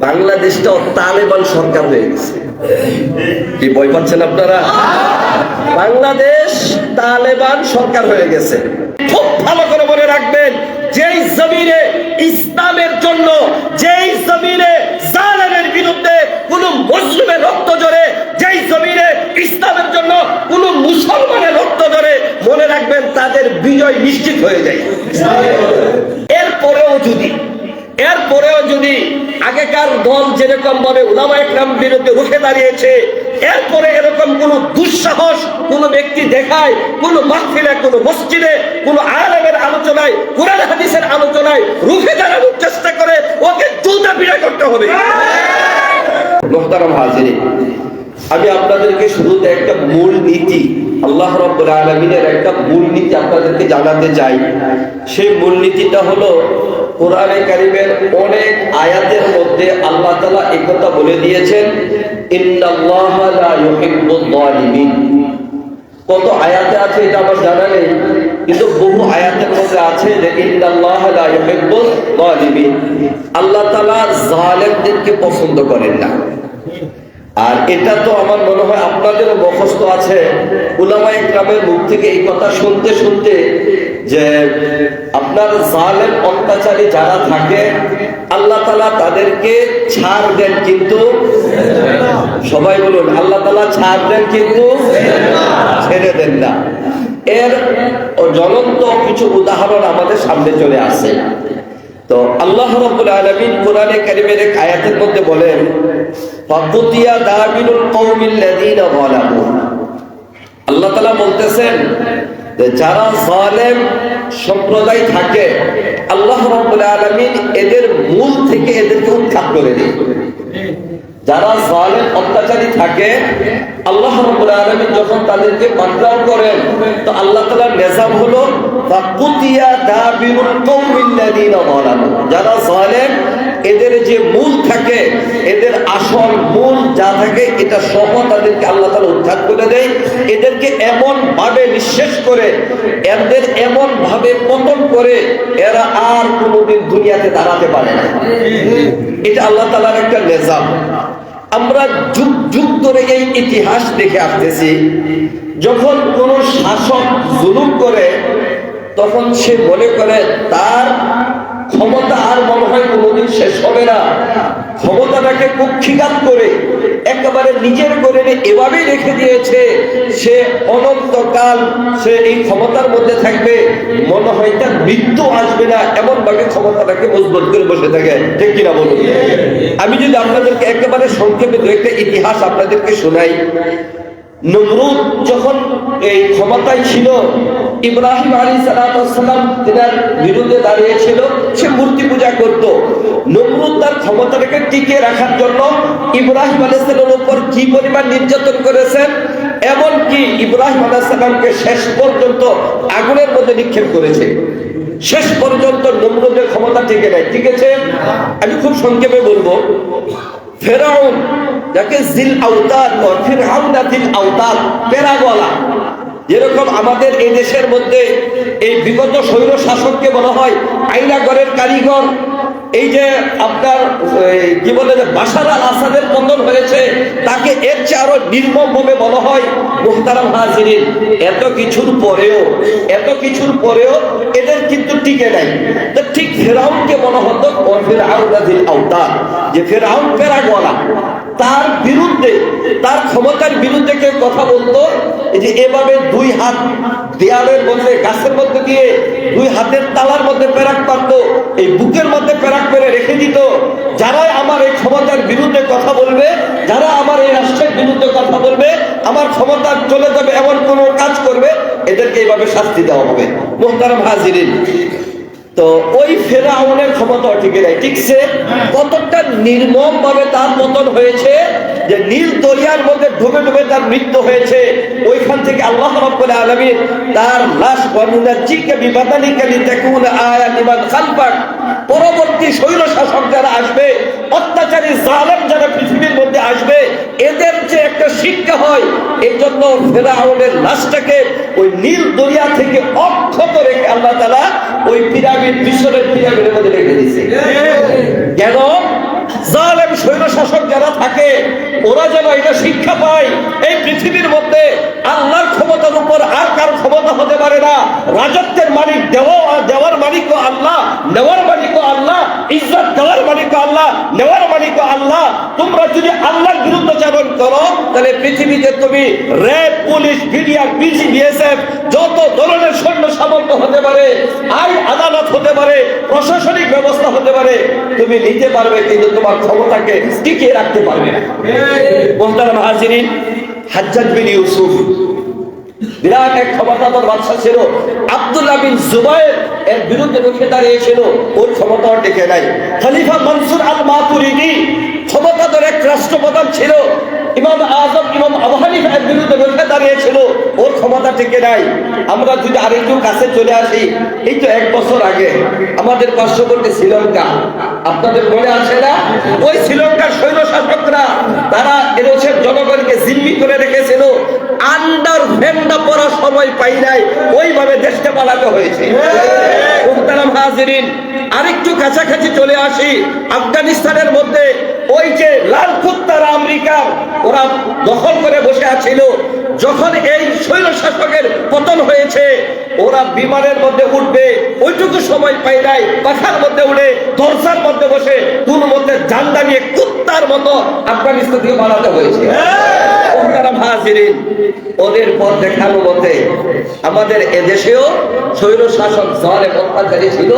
বাংলাদেশটা তালেবান সরকার হয়ে গেছে। কি ভয় পাচ্ছেন আপনারা? বাংলাদেশ তালেবান সরকার হয়ে গেছে। খুব ভালো করে মনে রাখবেন, যেই জমিনে ইসলামের জন্য, যেই জমিনে জালেমের বিরুদ্ধে কোন মুসলিমের রক্ত ঝরে, যেই জমিনে ইসলামের জন্য কোন মুসলমানের রক্ত ঝরে, মনে রাখবেন তাদের বিজয় নিশ্চিত হয়ে যায়। এরপরেও যদি আগেকার দল যেরকম ভাবে উলামায়ে কেরাম বিরুদ্ধে রুখে দাঁড়িয়েছে, এরপরে এরকম কোন দুঃসাহস কোন ব্যক্তি দেখায়, কোন মাহফিলে, কোন মসজিদে, কোন আলেমের আলোচনায়, কুরআন হাদিসের আলোচনায় রুখে দাঁড়ানোর চেষ্টা করে, ওকে জুতা পিটা করতে হবে। মুহতারাম হাজিরিন, আমি আপনাদেরকে শুরুতে একটা মূল নীতি, আল্লাহ রাব্বুল আলামিনের একটা মূল নীতি আপনাদেরকে জানাতে চাই। সেই মূল নীতিটা হলো, কোরআনে কারীমের অনেক আয়াতের মধ্যে আল্লাহ তাআলা এই কথা বলে দিয়েছেন, ইন্নাল্লাহা লা ইউহিব্বুয যালিমিন। কত আয়াতে আছে এটা আমার জানা নেই, কিন্তু বহু আয়াতের মধ্যে আছে যে ইন্নাল্লাহা লা ইউহিব্বুয যালিমিন। আল্লাহ তাআলা জালেমদেরকে পছন্দ করেন না। আর এটা তো আমার মনে হয় আপনাদেরও মুখস্থ আছে, উলামায়ে কেরামের মুখ থেকে এই কথা শুনতে শুনতে, যে আপনার জালেম অত্যাচারী যারা থাকে আল্লাহ তাআলা তাদেরকে ছাড় দেন, কিন্তু সবাই বলুন, আল্লাহ তাআলা ছাড় দেন কিন্তু ছেড়ে দেন না। এর জ্বলন্ত কিছু উদাহরণ আমাদের সামনে চলে আসে। তো আল্লাহ রাব্বুল আলামিন কোরআনে কারীমের এক আয়াতের মধ্যে বলেন, ফাকুতিয়া দাবিলুল কওমিল্লাযীনা যালামু। আল্লাহ তাআলা বলতেছেন যে যারা জালেম সম্প্রদায় থাকে, আল্লাহ রাব্বুল আলামিন এদের মূল থেকে এদেরকে উৎখাত করে দেন। যারা জালেম অত্যাচারী থাকে, আল্লাহ রাব্বুল আলামিন যখন তাদেরকে পাকড়াও করেন, তো আল্লাহ তাআলার নিজাম হলো ফাকুতিয়া দাবিরুল কওমিল্লাযীনা যালামু। যারা জালেম, এদের যে মূল থাকে, এদের আসল মূল যা থাকে, এটা সহ তাদেরকে আল্লাহ তাআলা উদ্ধার করে দেয়। এদেরকে এমন ভাবে নিঃশেষ করে, এদের এমন ভাবে পতন করে, এরা আর কোনোদিন দুনিয়াতে দাঁড়াতে পারে না। এটা আল্লাহ তাআলার একটা নিজাম। আমরা যুগ যুগ ধরে এই ইতিহাস দেখে আসতেছি, যখন কোন শাসক জুলুম করে, তখন সে মনে করে তার ক্ষমতা আর মনে হয় কোনোদিন শেষ হবে না। ক্ষমতাটাকে কুক্ষিঘাত করে একেবারে নিজের করে এভাবেই রেখে দিয়েছে, সে অনন্তকাল সে এই ক্ষমতার মধ্যে থাকবে, মনে হয় তার মৃত্যু আসবে না, এমন ভাবে ক্ষমতাটাকে মজবুত করে বসে থাকে। ঠিক কিনা বলুন? আমি যদি আপনাদেরকে একেবারে সংক্ষেপে দু একটা ইতিহাস আপনাদেরকে শোনাই। নমরুদ যখন এই ক্ষমতায় ছিল, ইব্রাহিম আলাইহিস সালাম তার বিরুদ্ধে দাঁড়িয়েছিল, সে মূর্তি পূজা করত। নমরুদ তার ক্ষমতাটাকে টিকিয়ে রাখার জন্য ইব্রাহিম আলাইহিস সালামের উপর কি পরিমাণ নির্যাতন করেছেন, এমনকি ইব্রাহিম আলাইহিস সালামকে শেষ পর্যন্ত আগুনের মধ্যে নিক্ষেপ করেছে। শেষ পর্যন্ত নমরুদের ক্ষমতা টিকে নাই। ঠিক আছে, আমি খুব সংক্ষেপে বলবো। ফেরাউন, যাকে জিল আওতাদ ও ফিরআউনা জিল আওতাদ, পেরাগলা, যেরকম আমাদের এই দেশের মধ্যে এই বিগত স্বৈর শাসককে বলা হয় আইনাগরের কারিগর, এই যে আপনার কি বলে বাশার আল আসাদের পতন হয়েছে, তাকে এর চেয়ে আরো নির্মম ভাবে বলা হয়। মুহতারাম হাজিরিন, এত কিছুর পরেও এদের কিন্তু টিকে নাই। তো ঠিক ফেরাউনকে বলা হতো ফিরআউনা জিল আওতাদ, যে ফেরাউন পেরাগলা। তার বিরুদ্ধে, তার ক্ষমতার বিরুদ্ধে কেউ কথা বলতো, এই যে এভাবে দুই হাত দেয়ালের মধ্যে, গাছের মধ্যে দিয়ে দুই হাতের তালার মধ্যে পেরাক পারতো, এই বুকের মধ্যে পেরাক করে রেখে দিত। যারা আমার এই ক্ষমতার বিরুদ্ধে কথা বলবে, যারা আমার এই রাষ্ট্রের বিরুদ্ধে কথা বলবে, আমার ক্ষমতা চলে যাবে এমন কোন কাজ করবে, এদেরকে এইভাবে শাস্তি দেওয়া হবে। মুহতারাম হাজিরিন, তো ওই ফেরাউনের ক্ষমতা টিকে নাই। ঠিকছে, কতটা নির্মম ভাবে তার পতন হয়েছে, যে নীল দরিয়ার মধ্যে ডুবে ডুবে তার মৃত্যু হয়েছে। ওইখান থেকে আল্লাহ রাব্বুল আলামিন তার লাশ ওয়ানুনাজ্জিকা বিবাদানিকা লিতাকুনা আয়াতান লিমান খালফাক, পরবর্তী স্বৈর শাসক যারা আসবে, অত্যাচারী জালেম যারা পৃথিবীর মধ্যে আসবে, এদের যে একটা শিক্ষা হয়, এই জন্য ফেরাউনের লাশটাকে ওই নীল দরিয়া থেকে অক্ষত রেখে আল্লাহ তাআলা ওই পিরামিড, মিশরের পিরামিডের মধ্যে রেখে দিয়েছে। কেন? জালেম স্বৈর শাসক যারা থাকে ওরা যেন এটা শিক্ষা পায়, এই পৃথিবীর মধ্যে আল্লাহর ক্ষমতার উপর আর কার ক্ষমতা হতে পারে না। রাজত্বের মালিক দেওয়ার মালিকও আল্লাহ, নেওয়ার মালিকও আল্লাহ, ইজ্জত দেওয়ার মালিকও আল্লাহ, নেওয়ার মালিকও আল্লাহ। তোমরা যদি আল্লাহর বিরুদ্ধাচরণ করো তাহলে পৃথিবীতে তুমি RAB, police, BDR, busy, BSF যত ধরনের সৈন্য সামর্থ্য হতে পারে, আইন আদালত হতে পারে, প্রশাসনিক ব্যবস্থা হতে পারে, তুমি নিতে পারবে কিন্তু তোমার ক্ষমতাকে টিকিয়ে রাখতে পারবে না। মুহতারাম হাজিরিন, হাজ্জাজ বিন ইউসুফ বিরাট এক ক্ষমতাধর বাদশা ছিল। আব্দুল্লাহ বিন জুবায়ের এর বিরুদ্ধে রুখে দাঁড়িয়েছিল, ওর ক্ষমতাও টিকে নাই। খলিফা মনসুর আল মাতুরিদি ক্ষমতাধর এক রাষ্ট্রপ্রধান ছিল। ইমাম আজম ইমাম আবু হানিফা এর বিরুদ্ধে রুখে দাঁড়িয়েছিল, ওর ক্ষমতা টিকে নাই। আমরা যদি আরেকটু কাছে চলে আসি, এই তো 1 বছর আগে আমাদের পার্শ্ববর্তী শ্রীলঙ্কা, আপনাদের মনে আছে না? ওই শ্রীলঙ্কার সৈন্য শাসকরা তারা এদেশের জনগণকে জিম্মি করে রেখেছিল। আন্ডার ফ্যান্ডা পড়ার সময় পাই নাই, ওইভাবে দেশকে পালাতে হয়েছে। মুহতারাম হাজিরিন, আরেকটু কাছাকাছি চলে আসি, আফগানিস্তানের মধ্যে ওই যে লাল কুত্তারা আমেরিকার ওরা দখল করে বসে আছিল। যখন এই স্বৈর শাসকের পতন হয়েছে, ওরা বিমানের মধ্যে উঠবে, ওইটুকু সময় পাই নাই, পাখার মধ্যে উঠে দরজার মধ্যে বসে কোন মধ্যে জান্ডা নিয়ে কুত্তার মতো আফগানিস্তান থেকে পালাতে হয়েছে। হাজিরিন, ওদের পর দেখানো মতে আমাদের এদেশেও স্বৈর শাসক জালেম অত্যাচারী ছিল।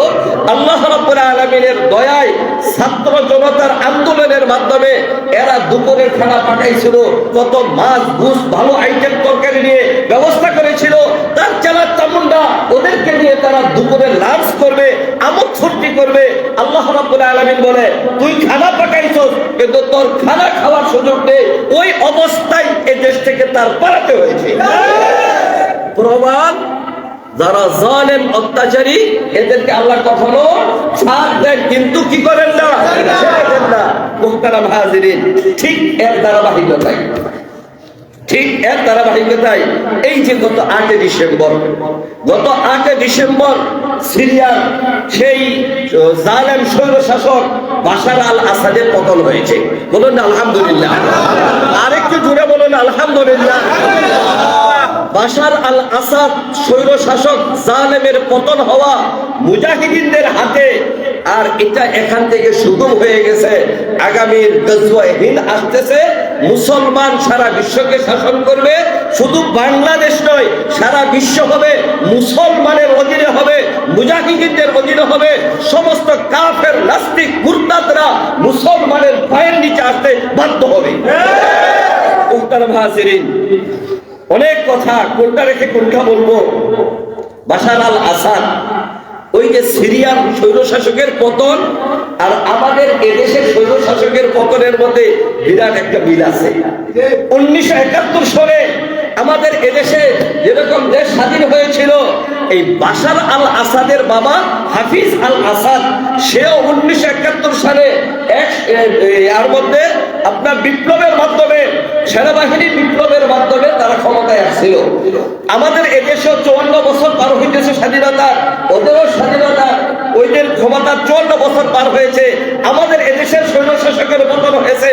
আল্লাহ রাব্বুল আলামিনের দয়ায় ছাত্র জনতার আন্দোলনের মাধ্যমে এরা দুপুরের খানা পাঠাইছিল, কত মাছ, ঘুষ, ভালো আইটেম তরকারি নিয়ে ব্যবস্থা করেছিল। তার চালার চামুন্ডা ওদেরকে নিয়ে তারা দুপুরে লাঞ্চ করবে, আমোদ ফুর্তি করবে। আল্লাহ রাব্বুল আলামিন বলে, তুই খানা পাঠাইছস কিন্তু তোর খানা খাওয়ার সুযোগ নেই। ওই অবস্থায় এই দেশ থেকে তার পালাতে হয়েছে। প্রমাণ, যারা জালেম অত্যাচারী এদেরকে আল্লাহ কখনো ছাড় দেন, কিন্তু কি করেন না, ছেড়ে দেন না। মুহতারাম হাজিরিন, ঠিক এর ধারাবাহিকতায় এই যে গত 8 ডিসেম্বর সিরিয়ার সেই জালেম স্বৈর শাসক বাশার আল আসাদের পতন হয়েছে। বলুন না আলহামদুলিল্লাহ। আরেকটু জুড়ে বলুন আলহামদুলিল্লাহ। বাশার আল আসাদ স্বৈর শাসক জালেমের পতন হওয়া মুজাহিদিনদের হাতে। আর এটা এখান থেকে শুরু হয়ে গেছে। আগামীর গজওয়ায়ে হিন্দ আসতেছে, মুসলমান সারা বিশ্বকে শাসন করবে। শুধু বাংলাদেশ নয়, সারা বিশ্ব হবে মুসলমানের অধীনে হবে, মুজাহিদিনদের অধীনে হবে। সমস্ত কাফের নাস্তিক মুরতাদরা মুসলমানের পায়ের নিচে আসতে বাধ্য হবে। মুহতারাম হাজিরিন, অনেক কথা, কোনটা রেখে কোনটা বলবো। বাশার আল আসাদ, ওই যে সিরিয়ার স্বৈরশাসকের পতন আর আমাদের এদেশের স্বৈরশাসকের পতনের মধ্যে বিরাট একটা মিল আছে। 1971 সালে আমাদের এদেশে যেরকম দেশ স্বাধীন হয়েছিল, এই বাশার আল আসাদের বাবা হাফিজ আল আসাদ, সেও 1971 সালে এর মধ্যে আপনার বিপ্লবের মাধ্যমে, সেনাবাহিনীর বিপ্লবের মাধ্যমে তারা ক্ষমতায় আসছিল। আমাদের এদেশেও 54 বছর পার হইতেছে স্বাধীনতা, ওদেরও স্বাধীনতা, ওইদের ক্ষমতা 54 বছর পার হয়েছে। আমাদের এদেশের সৈন্য শাসকের পতন হয়েছে,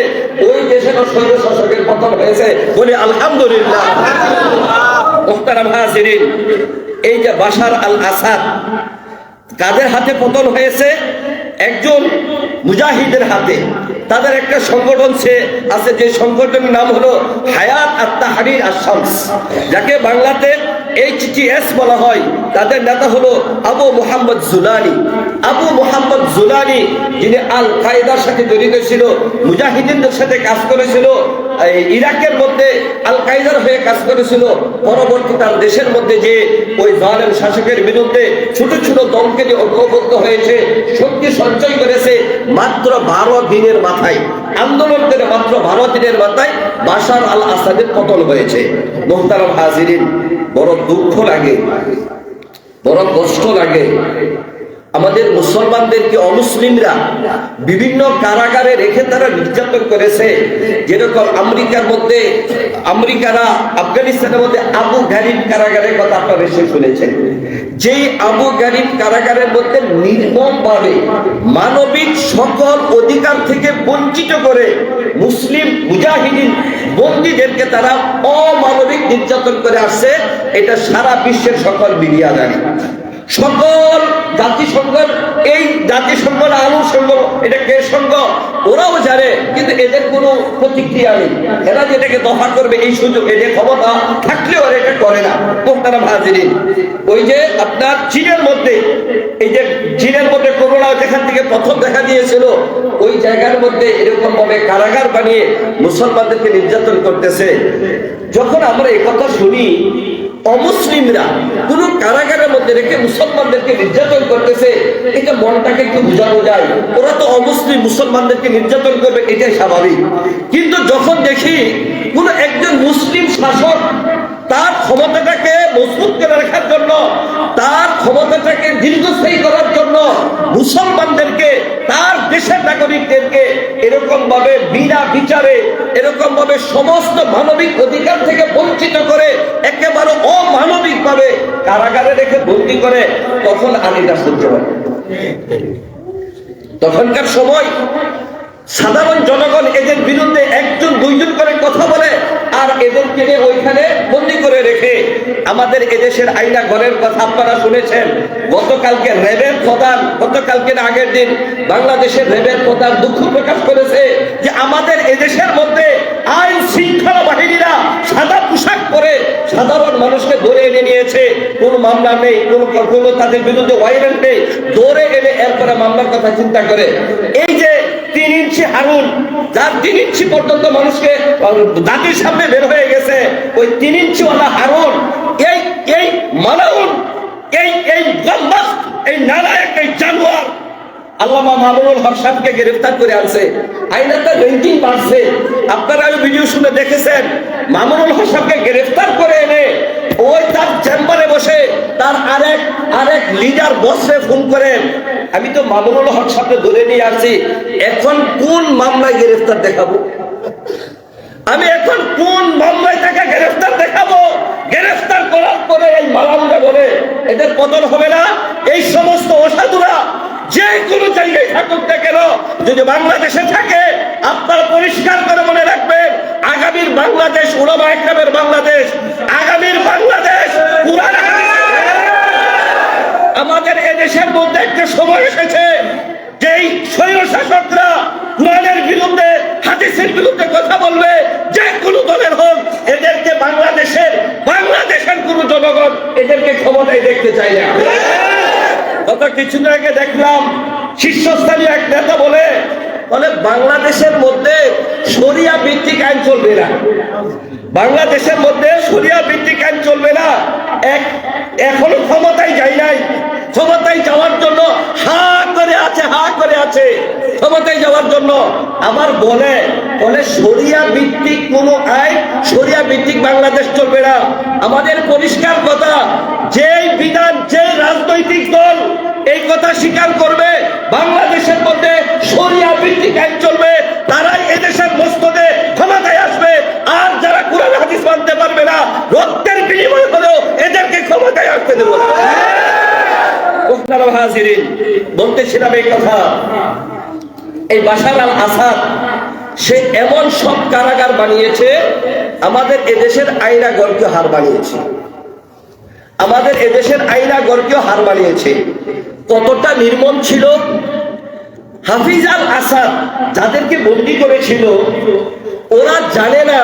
ওই দেশেরও সৈন্য শাসকের পতন হয়েছে। বলি আলহামদুলিল্লাহ। মুহতারাম হাজিরিন, এই যে বাশার আল আসাদ কাদের হাতে পতন হয়েছে? একজন মুজাহিদের হাতে। তাদের একটা সংগঠন আছে, যে সংগঠনের নাম হলো হায়াত আত-তাহরির আশ-শামস, যাকে বাংলাতে HTS বলা হয়। তাদের নেতা হলো আবু মুহাম্মদ জুলানি। আবু মুহাম্মদ জুলানি, যিনি আল কায়দার সাথে জড়িত ছিল, মুজাহিদিনদের সাথে কাজ করেছিল, ইরাকের মধ্যে আল কায়দার হয়ে কাজ করেছিল। পরবর্তী তার দেশের মধ্যে যে ওই জালেম শাসকের বিরুদ্ধে ছোট ছোট দলকে যে ঐক্যবদ্ধ হয়েছে, শক্তি সঞ্চয় করেছে। মাত্র 12 দিনের মাথায়, আন্দোলন করে মাত্র 12 দিনের মাথায় বাশার আল আসাদের পতন হয়েছে। মুহতারাম হাজিরিন, বড় দুঃখ লাগে, বড় কষ্ট লাগে। আমাদের মুসলমানদেরকে অমুসলিমরা বিভিন্ন কারাগারে রেখে তারা নির্যাতন করেছে। যেরকম আমেরিকারা আফগানিস্তানের মধ্যে আবু গারিব কারাগারের কথা আপনারা নিশ্চয়ই শুনেছেন। যেই আবু গারিব কারাগারের মধ্যে নির্মমভাবে মানবিক সকল অধিকার থেকে বঞ্চিত করে মুসলিম মুজাহিদিন বন্দীদেরকে তারা অমানবিক নির্যাতন করে আসছে, এটা সারা বিশ্বের সকল মিডিয়া জানে। সকল জাতিসংঘ, এই জাতিসংঘ না আলু সংঘ, এটা কে সংঘ, ওরাও জানে, কিন্তু এদের কোনো প্রতিক্রিয়া নেই। এরা যেটাকে দফা করবে এই সুযোগ, এদের ক্ষমতা থাকলেও এটা করে না। মোহতারাম হাজিরিন, ওই যে আপনার চীনের মধ্যে, এই যে চীনের মধ্যে করোনা যেখান থেকে প্রথম দেখা দিয়েছিল, ওই জায়গার মধ্যে এরকম ভাবে কারাগার বানিয়ে মুসলমানদেরকে নির্যাতন করতেছে। যখন আমরা এই কথা শুনি, অমুসলিমরা কোন কারাগারের মধ্যে রেখে মুসলমানদেরকে নির্যাতন করতেছে, এটা মনটাকে একটু বোঝানো যায়। ওরা তো অমুসলিম, মুসলমানদেরকে নির্যাতন করবে, এটাই স্বাভাবিক। কিন্তু যখন দেখি কোন একজন মুসলিম শাসক তার ক্ষমতাটাকে মজবুত করে রাখার জন্য, তার ক্ষমতাটাকে দীর্ঘস্থায়ী করার জন্য মুসলমানদেরকে, তার দেশের নাগরিকদেরকে এরকম ভাবে বিনা বিচারে, এরকম ভাবে সমস্ত মানবিক অধিকার থেকে বঞ্চিত করে একেবারে অমানবিক ভাবে কারাগারে রেখে বন্দী করে, তখন আমি এটা সহ্য করি। তখনকার সময় সাধারণ জনগণ এদের বিরুদ্ধে একজন দুইজন করে কথা বলে, আর এদেরকে ওইখানে বন্দি করে রেখে। আমাদের এদেশের আইনা ঘরের কথা আপনারা শুনেছেন। গতকালকে র্যাবের প্রধান, গতকালকে আগের দিন বাংলাদেশের র্যাবের প্রধান দুঃখ প্রকাশ করেছে যে আমাদের এদেশের মধ্যে আইন শৃঙ্খলা বাহিনীরা সাদা পোশাক পরে সাধারণ মানুষকে ধরে এনে নিয়েছে, কোন মামলা নেই, কোন তাদের বিরুদ্ধে ওয়ারেন্ট নেই, ধরে এনে এরপরে মামলার কথা চিন্তা করে। এই যে 3 ইঞ্চি হারুন, যার 3 ইঞ্চি পর্যন্ত মানুষকে দাঁতের সামনে বের হয়ে গেছে, ওই 3 ইঞ্চিওয়ালা হারুন, এই মালাউন, এই গম্বাস, এই নালায়েক, এই জানোয়ার আল্লামা মামুনুল হক সাহেবকে গ্রেফতার করে আনছে। আইনাটা রেঞ্কিং বাড়ছে, আপনারা ওই ভিডিও শুনে দেখেছেন। মামুনুল হক সাহেবকে গ্রেফতার করে এনে ওই তার চেম্বারে বসে তার আরেক লিডার বসে ফোন করেন, আমি তো মামুনুল হক সাহেবকে ধরে নিয়ে আসছি, এখন কোন মামলায় গ্রেফতার দেখাবো, আমি এখন কোন মামলায় তাকে গ্রেফতার দেখাবো? গ্রেফতার করার পরে এই মালামটা বলে এদের পতন হবে না। এই সমস্ত অসাধুরা যে কোনো জায়গায় থাকুক না কেন, যদি বাংলাদেশে থাকে, আপনারা পরিষ্কার করে মনে রাখবেন, আগামীর বাংলাদেশ উলামা ইকরামের বাংলাদেশ, আগামীর বাংলাদেশ কুরআন আমাদের এদেশের মধ্যে একটা সময় এসেছে যেই স্বৈর শাসকরা কুরআনের বিরুদ্ধে, হাদিসের বিরুদ্ধে কথা বলবে, যে কোনো দলের হোক, এদেরকে বাংলাদেশের কোন জনগণ এদেরকে ক্ষমতায় দেখতে চায় না। গত কিছুদিন আগে দেখলাম শীর্ষস্থানীয় এক নেতা বলে বাংলাদেশের মধ্যে শরিয়া ভিত্তিক আইন চলবে না, বাংলাদেশের মধ্যে শরিয়া ভিত্তিক আইন চলবে না। এখনো ক্ষমতায় যায় নাই, ক্ষমতায় যাওয়ার জন্য হা করে আছে ক্ষমতায় যাওয়ার জন্য। আবার বলে শরিয়া ভিত্তিক কোন আইন, শরিয়া ভিত্তিক বাংলাদেশ চলবে না। আমাদের পরিষ্কার কথা, যেই বিধান, যে রাজনৈতিক দল এই কথা স্বীকার করবে বাংলাদেশের মধ্যে শরিয়া ভিত্তিক আইন চলবে, তারাই এদেশের মসনদে ক্ষমতায় আসবে। আর যারা কুরআন হাদিস মানতে পারবে না, রক্তের বিনিময়ে হলেও এদেরকে ক্ষমতায় আসতে দেব না। হাজিরিন, বলতেছিলাম এই কথা, এই বাশার আল আসাদ সে এমন সব কারাগার বানিয়েছে, আমাদের এদেশের আইনা গড়কে হার বানিয়েছে, আমাদের এদেশের আইনা গড়কেও হার বানিয়েছে। কতটা নির্মম ছিল! হাফিজ আল আসাদ যাদেরকে বন্দী করেছিল, ওরা জানে না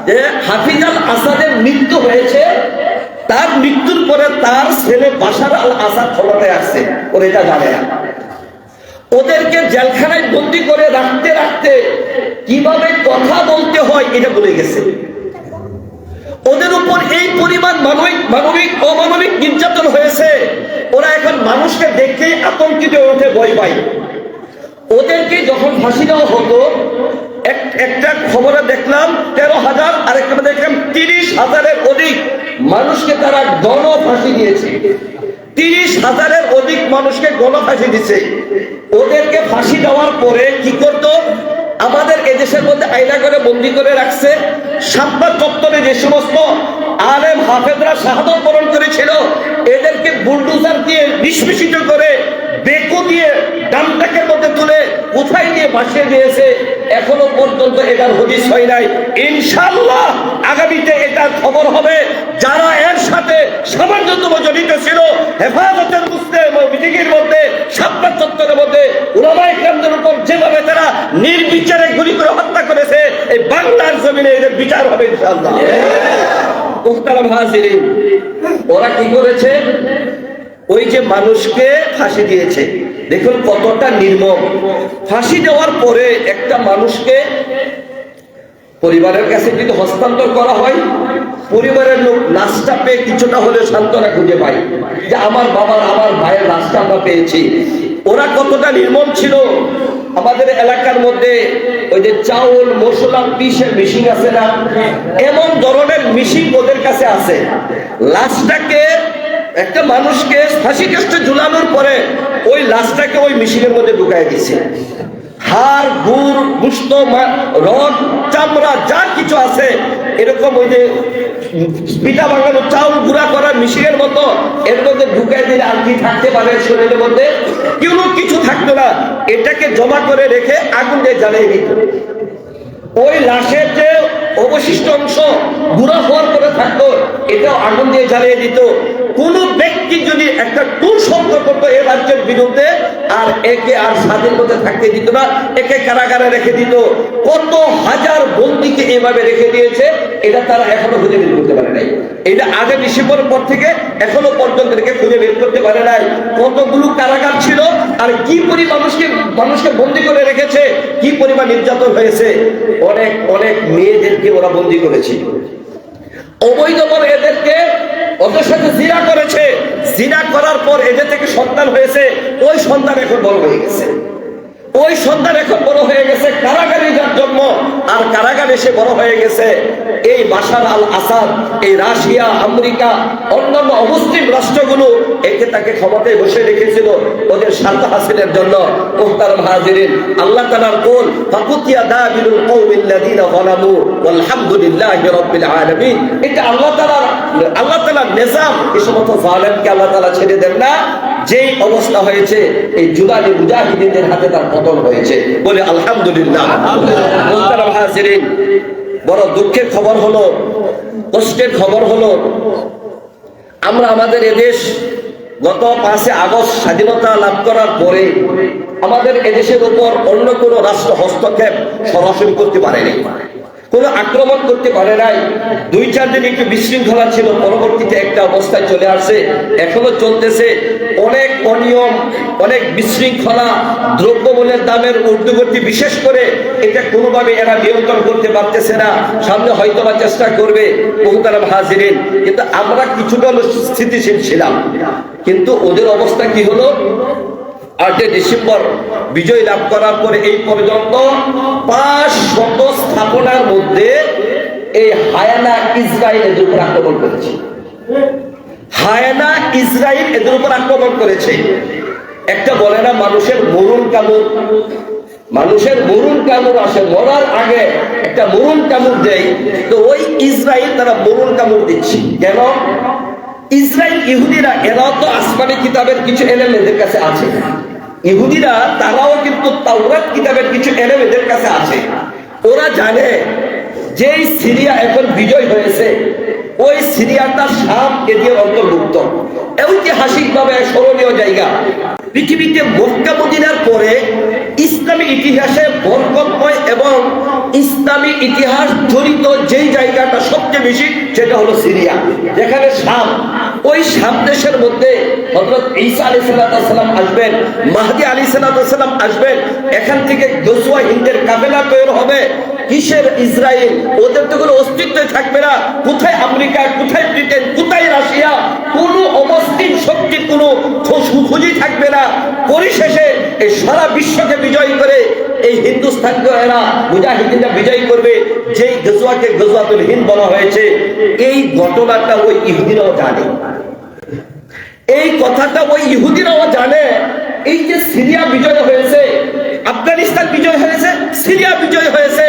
যে হাফিজ আল আসাদের মৃত্যু হয়েছে, তার মৃত্যুর পরে তার ছেলে বাশার আল আসাদ ক্ষমতায় আসছে, ওরা এটা জানে না। ওদেরকে জেলখানায় বন্দী করে রাখতে রাখতে কিভাবে কথা বলতে হয় এটা ভুলে গেছে। ওদের উপর এই পরিমাণ অমানবিক নির্যাতন হয়েছে, ওরা এখন মানুষকে দেখলেই আতঙ্কিত হয়ে ওঠে, ভয় পায়। ওদেরকে যখন ফাঁসি দেওয়া হতো, একটা খবরে দেখলাম 13,000, আরেকটা দেখলাম 30,000-এর অধিক মানুষকে তারা গণ ফাঁসি দিয়েছে। 30,000-এর অধিক মানুষকে গণ ফাঁসি দিচ্ছে। ওদেরকে ফাঁসি দেওয়ার পরে কি করতো, আমাদের এদেশের মধ্যে আয়না করে বন্দী করে রাখছে। শাপলা চত্বরে যে সমস্ত আলেম হাফেজরা শাহাদত বরণ করেছিল, এদেরকে বুলডোজার দিয়ে নিষ্পেষিত করে বেকু দিয়ে ডামটাকের মধ্যে তুলে কোথায় নিয়ে ভাসিয়ে দিয়েছে, এখনো পর্যন্ত এটার হদিস হয় নাই। ইনশাআল্লাহ আগামীতে এটার খবর হবে। যারা এর সাথে সামান্যতম জড়িত ছিল, হেফাজতের মুসলিম মিটিংয়ের মধ্যে, শাপলা চত্বরের মধ্যে উলামায়ে কেরামদের উপর যেভাবে তারা নির্বিচারে গুলি করে হত্যা করেছে, এই বাংলার জমিনে এদের বিচার হবে ইনশাআল্লাহ। মুহতারাম হাজিরিন, ওরা কি করেছে? ওই যে মানুষকে ফাঁসি দিয়েছে, দেখুন কতটা নির্মম। ফাঁসি দেওয়ার পরে একটা মানুষকে পরিবারের কাছে যদি হস্তান্তর করা হয়, পরিবারের লোক লাশটা পেয়ে কিছুটা হলে সান্ত্বনা খুঁজে পায় যে আমার বাবার, আমার ভাইয়ের লাশটা আমরা পেয়েছি। ওরা কতটা নির্মম ছিল। আমাদের এলাকার মধ্যে ওই যে চাউল মশলা পিসের মেশিন আছে না, এমন ধরনের মেশিন ওদের কাছে আছে। লাশটাকে, একটা মানুষকে ফাঁসি কাস্টে ঝুলানোর পরে ওই লাশটাকে ওই মেশিনের মধ্যে ঢুকাই দিছে। হাড়, গুড়, গোশত, রড, চামড়া যা কিছু আছে, এরকম ওই যে পিঠা বানানো চাউল গুঁড়া করার মেশিনের মতো এর মধ্যে ঢুকাই দিলে আর কি থাকতে পারে শরীরের মধ্যে? কোনো কিছু থাকতো না। এটাকে জমা করে রেখে আগুন দিয়ে জ্বালিয়ে দিত। ওই লাশের যে অবশিষ্ট অংশ গুঁড়া হওয়ার পরে থাকতো, এটাও আগুন দিয়ে জ্বালিয়ে দিত। কোন ব্যক্তি যদি একটা টুল শব্দ করতো এ রাজ্যের বিরুদ্ধে, আর একে আর স্বাধীন মধ্যে থাকতে দিত না, একে কারাগারে রেখে দিত। কত হাজার বন্দীকে এভাবে রেখে দিয়েছে, এটা তারা এখনো খুঁজে বের করতে পারে নাই। এটা আগে ডিসেম্বরের পর থেকে এখনো পর্যন্ত এটাকে খুঁজে বের করতে পারে নাই। কতগুলো কারাগার ছিল, আর কি পরিমাণ মানুষকে বন্দী করে রেখেছে, কি পরিমাণ নির্যাতন হয়েছে। অনেক অনেক মেয়েদেরকে ওরা বন্দী করেছে, অবৈধভাবে এদেরকে ওদের সাথে জিনা করেছে। জিনা করার পর এদের থেকে সন্তান হয়েছে, ওই সন্তান এখন বড় হয়ে গেছে। ওই সন্তান এখন বড় হয়ে গেছে, কারাগারে যার জন্ম, আর কারাগারে সে বড় হয়ে গেছে। এই বাশার আল আসাদ, এই রাশিয়া, আমেরিকা, অন্যান্য অমুসলিম রাষ্ট্রগুলো একে তাকে ক্ষমতায় বসে রেখেছিল ওদের স্বার্থ হাসিলের জন্য। মুহতারাম হাজিরিন, আল্লাহ তাআলার কোল ফাকুতিয়া দাবিলুল কওমিল্লাযিনা যালামু ওয়ালহামদুলিল্লাহি রাব্বিল আলামিন। এটা আল্লাহ তাআলার নিজাম। এই সমস্ত জালেমকে আল্লাহ তাআলা ছেড়ে দেন না। যেই অবস্থা হয়েছে, এই জুলানি মুজাহিদিনদের হাতে তার পতন হয়েছে, বলে আলহামদুলিল্লাহ। মুহতারাম হাজিরিন, বড় দুঃখের খবর হলো, কষ্টের খবর হলো, আমরা আমাদের এদেশ গত 5 আগস্ট স্বাধীনতা লাভ করার পরে আমাদের এদেশের উপর অন্য কোনো রাষ্ট্র হস্তক্ষেপ সরাসরি করতে পারেনি, কোনো আক্রমণ করতে পারে নাই। 2-4 দিন একটু বিশৃঙ্খলা ছিল, পরবর্তীতে একটা অবস্থায় চলে আসছে, এখনো চলতেছে। অনেক অনিয়ম, অনেক বিশৃঙ্খলা, দ্রব্যমূল্যের দামের ঊর্ধ্বগতি, বিশেষ করে এটা কোনোভাবে এরা নিয়ন্ত্রণ করতে পারতেছে না। সামনে হয়তো বা চেষ্টা করবে। মুহতারাম হাজিরিন, কিন্তু আমরা কিছুটা স্থিতিশীল ছিলাম। কিন্তু ওদের অবস্থা কি হলো? 8 ডিসেম্বর বিজয় লাভ করার পরে এই পর্যন্ত 500 স্থাপনার মধ্যে এই হায়ানা ইসরায়েল এদের উপর আক্রমণ করেছে। হায়ানা ইসরায়েল এদের উপর আক্রমণ করেছে। একটা বলে না, মানুষের মরুন কামড় আসে, মরার আগে একটা মরুন কামড় দেয়। তো ওই ইসরায়েল তারা মরুন কামড় দিচ্ছে কেন? ইসরায়েল ইহুদিরা, এরাও তো আসমানি কিতাবের কিছু এলেম এদের কাছে আছে। ইহুদিরা তারাও কিন্তু তাওরাত কিতাবের কিছু এলেম এদের কাছে আছে। ওরা জানে যে সিরিয়া এখন বিজয় হয়েছে, ওই সিরিয়াটা শাম এদের অন্তর্ভুক্ত, ঐতিহাসিকভাবে স্মরণীয় জায়গা। পৃথিবীতে মক্কা মদিনার পরে ইসলামী ইতিহাসে বরকতময় এবং ইসলামী ইতিহাস জড়িত যেই জায়গাটা সবচেয়ে বেশি, সেটা হলো সিরিয়া, যেখানে শাম। ওই শাম দেশের মধ্যে হযরত ঈসা আলাইহিস সালাম আসবেন, মাহদী আলাইহিস সালাম আসবেন। এখান থেকে গজওয়া হিন্দের কাফেলা তৈরি হবে। কিসের ইসরায়েল? ওদের তো কোনো অস্তিত্বই থাকবে না। কোথায় আমেরিকা, কোথায় ব্রিটেন, কোথায় রাশিয়া? কোনো অমুসলিম শক্তির কোনো খুঁজই থাকবে না। পরিশেষে এই সারা বিশ্বকে বিজয় করে এই হিন্দুস্তানকে এরা মুজাহিদিনরা বিজয় করবে, যেই গজওয়াকে গজওয়াতুল হিন্দ বলা হয়েছে। এই ঘটনাটা ওই ইহুদিরাও জানে, এই কথাটা ওই ইহুদিরাও জানে। এই যে সিরিয়া বিজয় হয়েছে, আফগানিস্তান বিজয় হয়েছে, সিরিয়া বিজয় হয়েছে।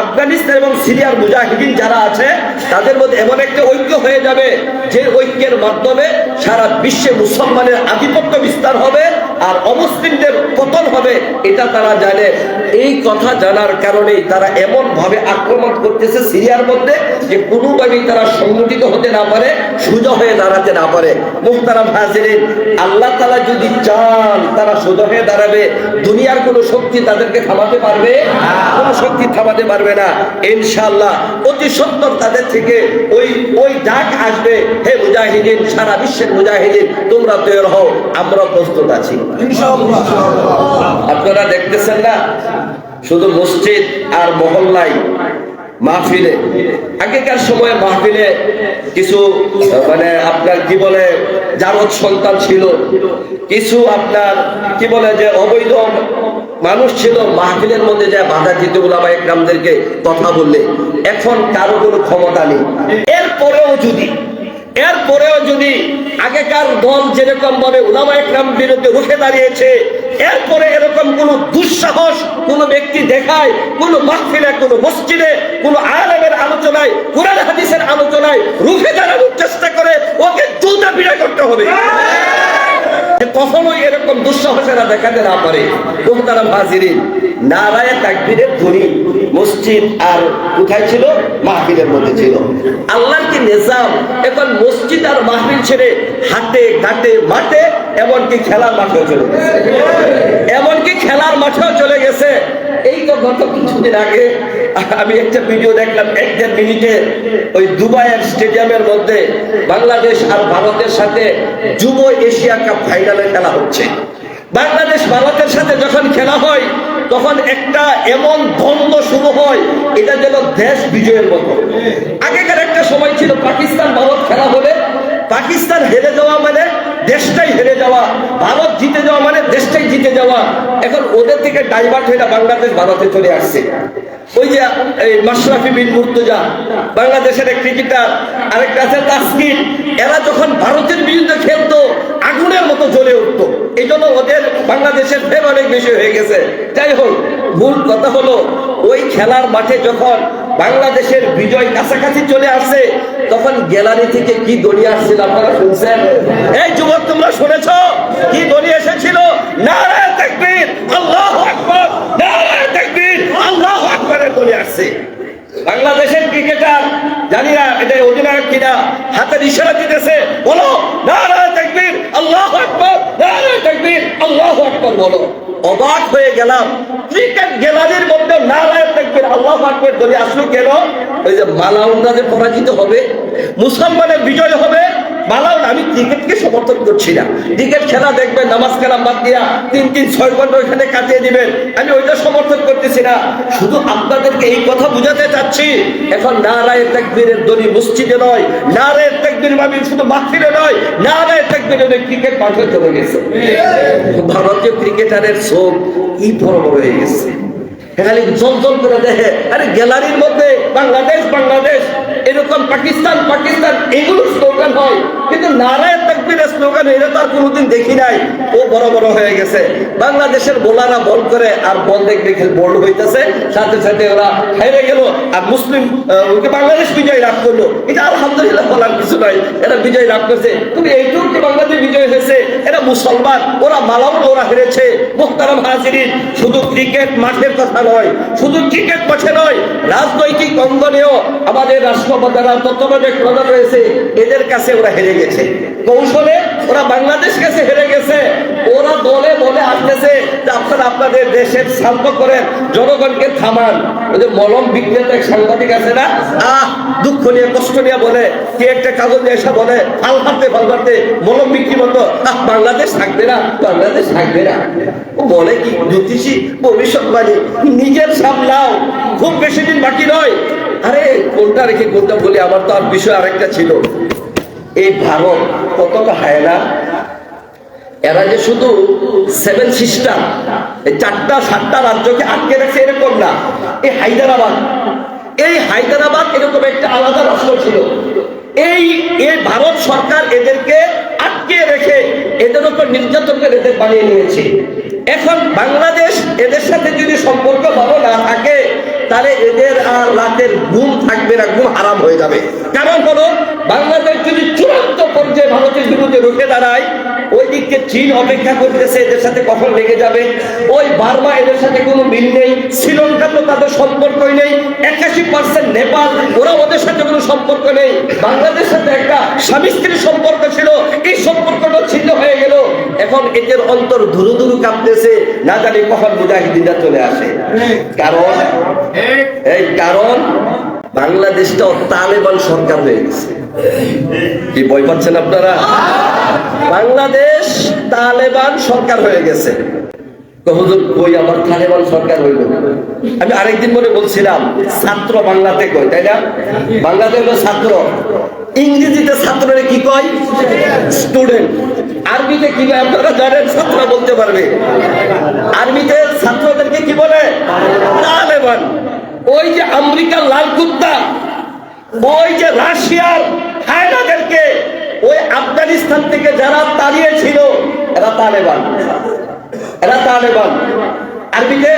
আফগানিস্তান এবং সিরিয়ার মুজাহিদিন যারা আছে তাদের মধ্যে এমন একটা ঐক্য হয়ে যাবে যে ঐক্যের মাধ্যমে সারা বিশ্বে মুসলমানের আধিপত্য বিস্তার হবে আর অমুসলিমদের পতন হবে, এটা তারা জানে। এই কথা জানার কারণেই তারা এমন ভাবে আক্রমণ করতেছে সিরিয়ার মধ্যে যে কোনোভাবেই তারা সংগঠিত হতে না পারে, সোজা হয়ে দাঁড়াতে না পারে। মুহতারাম হাজিরিন, আল্লাহ তাআলা যদি চান তারা সোজা হয়ে দাঁড়াবে। দুনিয়ার কোনো শক্তি তাদেরকে থামাতে পারবে? কোনো শক্তি থামাতে পারবে না। ইনশাআল্লাহ অতি সত্বর তাদের থেকে ওই ডাক আসবে, হে মুজাহিদিন, সারা বিশ্বের মুজাহিদিন তোমরা তৈরি হও, আমরা প্রস্তুত আছি ইনশাআল্লাহ। আপনারা দেখতেছেন না শুধু মসজিদ আর মহল্লায় মাহফিলে, আগেকার সময়ে মাহফিলে কিছু মানে আপনার কি বলে জারদ সন্তান ছিল, কিছু আপনার কি বলে যে অবৈধ মানুষ ছিল, মাহফিলের মধ্যে যায় বাধা দিত উলামা ইকরামদেরকে কথা বললে। এখন কারো কোনো ক্ষমতা নেই। এরপরেও যদি আগেকার দল যেরকম বলে উলামা ইকরাম বিরুদ্ধে রুখে দাঁড়িয়েছে, এরপরে এরকম কোন দুঃসাহস কোন ব্যক্তি দেখায়, কোন মাহফিলে, কোন মসজিদে, কোন আলেমের আলোচনায়, কুরআন হাদিসের আলোচনায় রুখে দাঁড়ানোর চেষ্টা করে, ওকে জুতা পিটা করতে হবে। কখনোই এরকম দুঃসাহসেরা দেখাতে না পারে। মুহতারাম হাজিরিন, নারায়ে তাকবীরের ধ্বনি মসজিদ আর কোথায় ছিল? মাহফিলের মধ্যে ছিল। আল্লাহর কি নিজাম! এখন মসজিদ আর মাহফিল ছেড়ে হাটে ঘাটে মাঠে, এমনকি খেলার মাঠেও চলে গেছে। এই তো গত কিছুদিন আগে আমি একটা ভিডিও দেখলাম, 1-1.5 মিনিটে ওই দুবাইয়ের স্টেডিয়ামের মধ্যে বাংলাদেশ আর ভারতের সাথে যুব এশিয়া কাপ ফাইনালে খেলা হচ্ছে। বাংলাদেশ ভারতের সাথে যখন খেলা হয় তখন একটা এমন দ্বন্দ্ব শুরু হয়, এটা যেন দেশ বিজয়ের মতো। আগেকার একটা সময় ছিল পাকিস্তান ভারত খেলা হলে পাকিস্তান হেরে যাওয়া মানে দেশটাই হেরে যাওয়া, ভারত জিতে যাওয়া মানে দেশটাই জিতে যাওয়া। এখন ওদের থেকে ডাইভার্ট হয়ে বাংলাদেশ ভারতে চলে আসছে। ওই যে মাশরাফি বিন মুর্তজা বাংলাদেশের এক ক্রিকেটার, আরেকটা আছে তাসকিন, এরা যখন ভারতের বিরুদ্ধে খেলতো আগুনের মতো জ্বলে উঠতো। এই জন্য ওদের বাংলাদেশের ফের অনেক বেশি হয়ে গেছে। যাই হোক, মূল কথা হলো ওই খেলার মাঠে যখন বাংলাদেশের বিজয় কাছাকাছি চলে আসছে তখন গ্যালারি থেকে কি দড়ি আসছিল আপনারা শুনছেন? এই যুবক, তোমরা শুনেছ কি দড়ি এসেছিল? নারায়ে তাকবীর, আল্লাহু আকবার, নারায়ে তাকবীর, আল্লাহু আকবারের দড়ি আসছে। বাংলাদেশের ক্রিকেটার, জানি না এটা অধিনায়ক কিনা, হাতের ইশারা দিতেছে, বলো নারায়ে তাকবীর, আল্লাহু আকবার, নারায়ে তাকবীর, আল্লাহু আকবার বলো। অবাক হয়ে গেলাম, ক্রিকেট গ্যালারির মধ্যে নারায়ে তাকবীর, আল্লাহু আকবার দড়ি আসলো কেন? ওই যে মালাউনরা যে পরাজিত হবে, মুসলমানের বিজয় হবে, মালাউন। আমি ক্রিকেটকে সমর্থন করছি না। ক্রিকেট খেলা দেখবেন, নামাজ কালাম বাদ দিয়া 3-6 ঘন্টা ওইখানে কাটিয়ে দিবেন, আমি ওইটা সমর্থন করতেছি না। শুধু আপনাদেরকে এই কথা বুঝাতে চাচ্ছি, এখন নারায়ে তাকবীরের ধ্বনি মসজিদে নয়, নারায়ে তাকবীর মাহফিল শুধু মাহফিলে নয়, নারায়ে তাকবীরের ক্রিকেট মাঠে চলে গেছে। ভারতীয় ক্রিকেটারের চোখ কি বড় বড় হয়ে গেছে, খালি জল করে দেখে, আরে গ্যালারির মধ্যে বাংলাদেশ বাংলাদেশ, এরকম পাকিস্তান পাকিস্তান, এগুলো স্লোগান হয়, কিন্তু নারায়ে তাকবীরের স্লোগান এটা তো আর কোনোদিন দেখি নাই। ও বড় বড় হয়ে গেছে। বাংলাদেশের বোলাররা বল করে আর বল দেখবে বল হইতেছে, সাথে সাথে ওরা হেরে গেল আর মুসলিম বাংলাদেশ বিজয় লাভ করলো। এটা আলহামদুলিল্লাহ বলার কিছু নাই, এরা বিজয় লাভ করছে। তুমি এইটুকু কি বাংলাদেশ বিজয় হয়েছে? এরা মুসলমান, ওরা মালাউন, ওরা হেরেছে। মুহতারাম হাজিরিন, শুধু ক্রিকেট মাঠের কথা নয়, শুধু ক্রিকেট মাঠে নয়, রাজনৈতিক অঙ্গনেও আমাদের রাষ্ট্রপ্রধান, তত্ত্বাবধায়ক প্রধান রয়েছে, এদের কাছে ওরা হেরে গেছে। কৌশলে ওরা বাংলাদেশ কাছে হেরে গেছে। ওরা দলে বলে আসতেছে যে আপনারা আপনাদের দেশের শান্ত করেন, জনগণকে থামান। ওদের মলম বিক্রেতা এক সাংবাদিক আছে না, দুঃখ নিয়ে কষ্ট নিয়ে বলে, কি একটা কাগজ নিয়ে এসে বলে ফাল ফালতে মলম বিক্রি বন্ধ, বাংলাদেশ থাকবে না, বাংলাদেশ থাকবে না। ও বলে কি জ্যোতিষী ভবিষ্যৎবাণী, নিজের সামলাও, খুব বেশি দিন বাকি নয়। আরে কোনটা রেখে কোনটা বলি, আমার তো আর বিষয় আরেকটা ছিল। এই ভারত কতটা হায়না, এরা যে শুধু 7 সিস্টার, এই 4টা-7টা রাজ্যকে আটকে রাখছে এরকম না। এই হায়দ্রাবাদ এরকম একটা আলাদা রাষ্ট্র ছিল। এই ভারত সরকার এদেরকে আটকে রেখে এদের উপর নির্যাতন করে এদের বানিয়ে নিয়েছে। এখন বাংলাদেশ এদের সাথে যদি সম্পর্ক ভালো না থাকে, তাহলে এদের আর রাতের ঘুম থাকবে না, ঘুম হারাম হয়ে যাবে। কারণ হলো বাংলাদেশ যদি চূড়ান্ত পর্যায়ে ভারতের বিরুদ্ধে রুখে দাঁড়ায়, ওই দিককে চীন অপেক্ষা করতেছে এদের সাথে কখন লেগে যাবে। ওই বার্মা এদের সাথে কোনো মিল নেই, শ্রীলঙ্কা তো তাদের সম্পর্কই নেই, 81% নেপাল, ওরা ওদের সাথে কোনো সম্পর্ক নেই। বাংলাদেশের সাথে একটা স্বামী স্ত্রীর সম্পর্ক ছিল, এই সম্পর্কটা ছিন্ন হয়ে গেল। এখন এদের অন্তর ধুরু ধুরু কাঁপতেছে, না জানি কখন মুজাহিদিনরা চলে আসে। কারণ বাংলাদেশটা তালেবান সরকার হয়ে গেছে। কি ভয় পাচ্ছেন আপনারা? বাংলাদেশ তালেবান সরকার হয়ে গেছে। কই আবার তালেবান সরকার হইল? আমি আরেকদিন পরে বলছিলাম ছাত্র বাংলাতে কই, তাই না? বাংলাতে হলো ছাত্র, ইংরেজিতে ছাত্ররে কি কয়? স্টুডেন্ট। আরবিতে কি বলে আপনারা জানেন? ছাত্র বলতে পারবে। আরবিতে ছাত্রদেরকে কি বলে? তালেবান। ওই যে আমেরিকার লাল কুত্তা, ওই যে রাশিয়ার হায়নাদেরকে ওই আফগানিস্তান থেকে যারা তাড়িয়েছিল, এরা তালেবান। এরা তালেবান। আরবিতে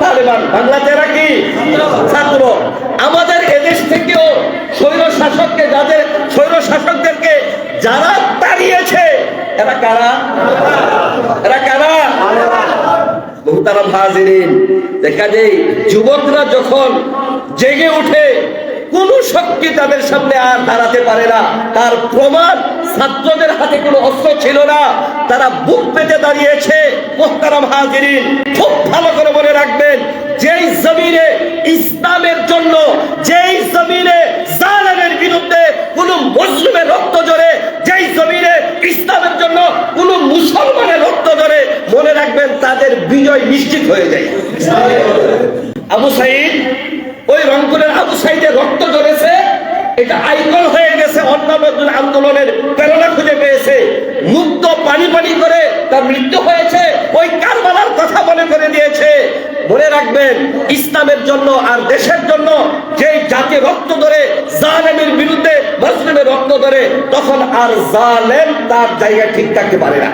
তালেবান, বাংলাতে এরা কি? ছাত্র। আমাদের এদেশ থেকেও স্বৈর শাসককে, যাদের স্বৈর শাসকদেরকে যারা তাড়িয়েছে, এরা কারা? এরা কারা? মুহতারাম হাজিরিন, দেখা যায় যুবকরা যখন জেগে উঠে, কোন শক্তি তাদের সামনে আর দাঁড়াতে পারে না। তার প্রমাণ, ছাত্রদের হাতে কোনো অস্ত্র ছিল না, তারা বুক পেতে দাঁড়িয়েছে। মুহতারাম হাজিরিন, খুব ভালো করে মনে রাখবেন, যেই জমিনে ইসলামের জন্য, যেই জমিনে জালেমের বিরুদ্ধে কোন মুসলিমের রক্ত ঝরে, যেই জমিনে ইসলামের জন্য কোন মুসলমানের রক্ত ঝরে, মনে রাখবেন তাদের বিজয় নিশ্চিত হয়ে যায়। আবু সাইদ, ওই রংপুরের আবু সাইদের রক্ত ঝরেছে, এটা আইকন হয়ে গেছে, অন্যান্য আন্দোলনের প্রেরণা খুঁজে পেয়েছে। মুক্ত পানি পানি করে তার মৃত্যু হয়েছে, ওই কারবালার কথা মনে করে দিয়েছে। মনে রাখবেন, ইসলামের জন্য আর দেশের জন্য যেই জাতি রক্ত ধরে, জালেমের বিরুদ্ধে মুসলিমের রক্ত ধরে, তখন আর জালেম তার জায়গা ঠিক থাকতে পারে না।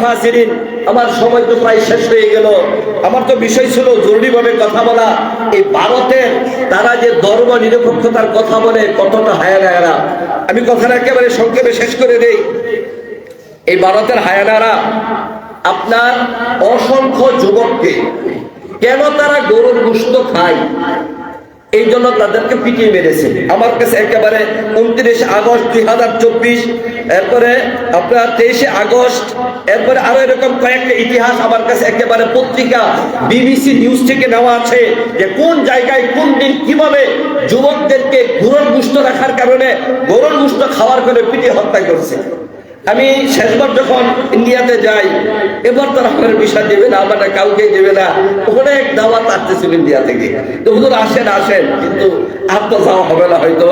হাজিরিন, আমার সময় তো প্রায় শেষ হয়ে গেল। আমার তো বিষয় ছিল জরুরিভাবে কথা বলা। এই ভারতের তারা যে ধর্ম নিরপেক্ষতার কথা বলে, কতটা হায়ানারা, আমি কথাটা একেবারে সংক্ষেপে শেষ করে দেই। এই ভারতের হায়ানারা আপনার অসংখ্য যুবককে, কেন তারা গরুর গোশত খায়, এই জন্য তাদেরকে পিটিয়ে মেরেছে। আমার কাছে একেবারে 29 আগস্ট 2024, এরপরে আপনার 23 আগস্ট, এরপরে আরো এরকম কয়েকটা ইতিহাস আমার কাছে একেবারে পত্রিকা বিবিসি নিউজ থেকে নেওয়া আছে, যে কোন জায়গায় কোন দিন কিভাবে যুবকদেরকে গরুর গোশত রাখার কারণে, গরুর গোশত খাওয়ার করে পিটিয়ে হত্যা করছে। আমি শেষবার যখন ইন্ডিয়াতে যাই, এবার তারা আমার ভিসা দেবে না, আমার কাউকে দেবে না, অনেক দাওয়াত আসতেছিল ইন্ডিয়া থেকে। তো হুজুর আসেন আসেন, কিন্তু আর তো যাওয়া হবে না হয়তো।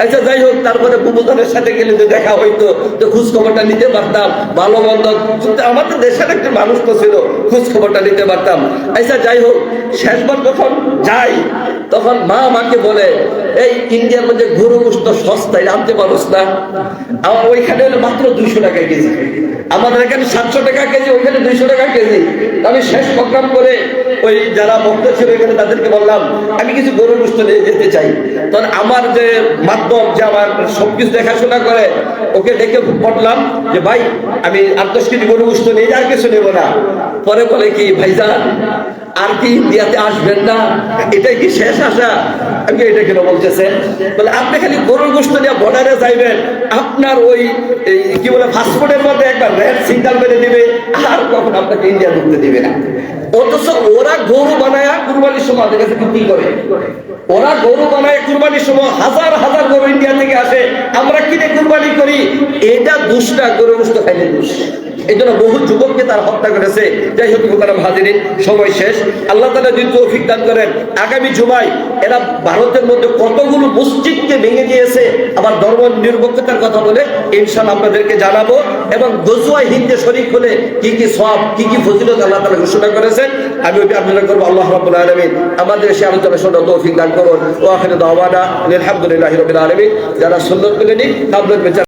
আচ্ছা, যাই হোক, তারপরে বুবুদানের সাথে গেলে যে দেখা হইতো, তো খোঁজ খবরটা নিতে পারতাম, ভালো মন্দ, আমাদের দেশের একটা মানুষ তো ছিল, খোঁজ খবরটা নিতে পারতাম। আচ্ছা, যাই হোক, শেষবার যখন যাই, তখন মা আমাকে বলে, এই ইন্ডিয়ার মধ্যে গরু গোশত সস্তায় আনতে পারোস না? আমার ওইখানে মাত্র 200 টাকা কেজি, আমাদের এখানে 700 টাকা কেজি, ওইখানে 200 টাকা কেজি। আমি শেষ প্রোগ্রাম করে ওই যারা ভক্ত ছিল এখানে তাদেরকে বললাম, আমি কিছু গরুর গোশত নিয়ে যেতে চাই। তখন আমার যে মাধ্যম, যে আমার সবকিছু দেখাশোনা করে, ওকে ডেকে পড়লাম যে ভাই, আমি 8-10 কেজি গরুর গোশত নিয়ে আর কিছু নেবো না। পরে বলে কি, ভাইজান আর কি ইন্ডিয়াতে আসবেন না? এটাই কি শেষ আশা? আমি এটা কেন বলতেছেন? বলে আপনি খালি গরুর গোশত নিয়ে বর্ডারে যাইবেন, আপনার ওই কি বলে পাসপোর্টের মধ্যে একটা রেড সিগন্যাল মেরে দিবে, আর কখন আপনাকে ইন্ডিয়া ঢুকতে দিবে না। অথচ ওরা গরু বানায় কুরবানির সময় আমাদের কাছে বিক্রি করে। ওরা গরু বানায় কুরবানির সময় হাজার হাজার গরু ইন্ডিয়া থেকে আসে, আমরা কিনে কুরবানি করি। এটা দুষ্টা, গরু গোশত খাইলে দুষ। এই জন্য বহু যুবককে তার হত্যা করেছে। যাই হোক, মুহতারাম হাজিরিন, সময় শেষ। আল্লাহ তাআলা যদি তৌফিক দান করেন, আগামী জুমায় এরা ভারতের মধ্যে কতগুলো মসজিদকে ভেঙে দিয়েছে, আবার ধর্ম নিরপেক্ষতার কথা বলে ইনশাআল্লাহ আপনাদেরকে জানাবো। এবং গজওয়ায়ে হিন্দে শরীক হলে কি কি সওয়াব, কি কি ফজিলত আল্লাহ তাআলা ঘোষণা করেছেন, আমি ওই আপনাদের করবো। আল্লাহ রাব্বুল আলামিন আমাদের সে আলোচনা শোনার তৌফিক দান করুন। ওয়া আখিরু দাওয়ানা আলহামদুলিল্লাহি রাব্বিল আলামিন। যারা সুন্নাত মেনে নিন, তাদের